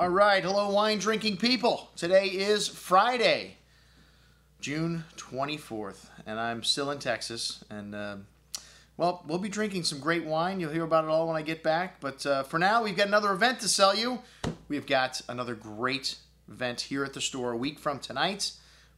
All right, hello wine drinking people. Today is Friday, June 24th, and I'm still in Texas. And, well, we'll be drinking some great wine. You'll hear about it all when I get back. But for now, we've got another event to sell you. We've got another great event here at the store a week from tonight.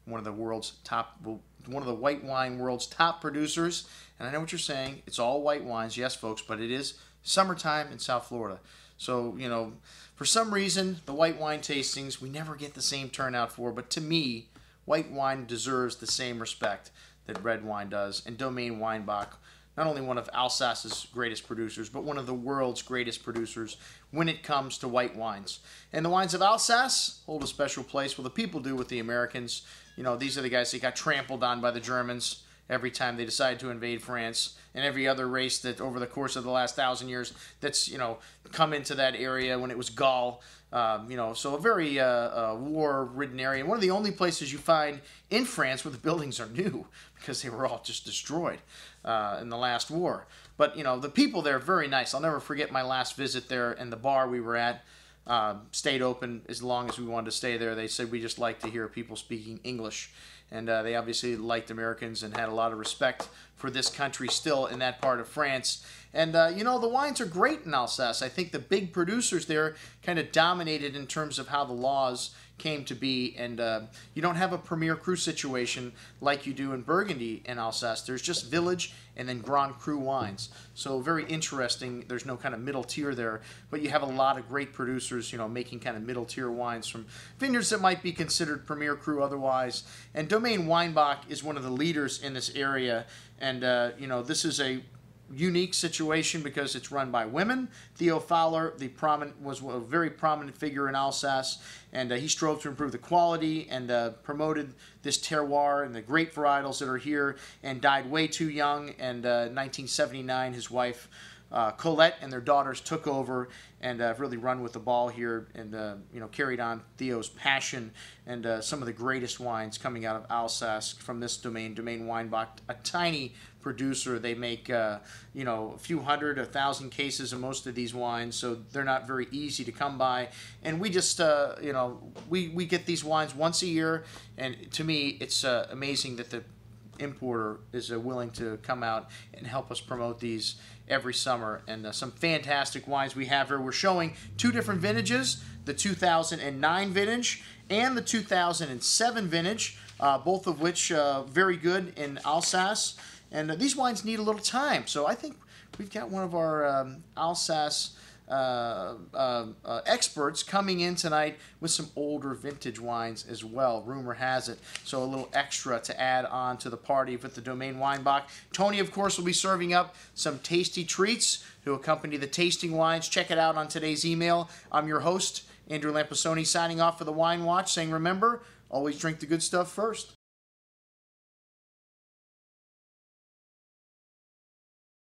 One of the white wine world's top producers. And I know what you're saying. It's all white wines. Yes, folks, but it is summertime in South Florida. So, you know, for some reason, the white wine tastings, we never get the same turnout for. But to me, white wine deserves the same respect that red wine does. And Domaine Weinbach, not only one of Alsace's greatest producers, but one of the world's greatest producers when it comes to white wines. And the wines of Alsace hold a special place. Well, the people do with the Americans. You know, these are the guys that got trampled on by the Germans every time they decided to invade France, and every other race that over the course of the last 1,000 years that's, you know, come into that area when it was Gaul. You know, so a very war-ridden area. And one of the only places you find in France where the buildings are new because they were all just destroyed in the last war. But, you know, the people there are very nice. I'll never forget my last visit there, and the bar we were at stayed open as long as we wanted to stay there. They said we just like to hear people speaking English. And they obviously liked Americans and had a lot of respect for this country still in that part of France. And, you know, the wines are great in Alsace. I think the big producers there kind of dominated in terms of how the laws came to be. And you don't have a Premier Cru situation like you do in Burgundy and Alsace. There's just Village and then Grand Cru wines. So very interesting. There's no kind of middle tier there. But you have a lot of great producers, you know, making kind of middle tier wines from vineyards that might be considered Premier Cru otherwise. And Domaine Weinbach is one of the leaders in this area. And, you know, this is a unique situation because it's run by women. Theo was a very prominent figure in Alsace, and he strove to improve the quality and promoted this terroir and the grape varietals that are here, and died way too young. And 1979, his wife Colette and their daughters took over and really run with the ball here, and you know, carried on Theo's passion and some of the greatest wines coming out of Alsace from this Domaine Weinbach, a tiny producer. They make you know, a few hundred, 1,000 cases of most of these wines, so they're not very easy to come by. And we just you know, we get these wines once a year, and to me, it's amazing that the importer is willing to come out and help us promote these every summer. And some fantastic wines we have here. We're showing two different vintages, the 2009 vintage and the 2007 vintage, both of which very good in Alsace. And these wines need a little time, so I think we've got one of our Alsace experts coming in tonight with some older vintage wines as well, rumor has it. So a little extra to add on to the party with the Domaine Weinbach. Tony, of course, will be serving up some tasty treats to accompany the tasting wines. Check it out on today's email. I'm your host, Andrew Lamposoni, signing off for the Wine Watch, saying remember, always drink the good stuff first.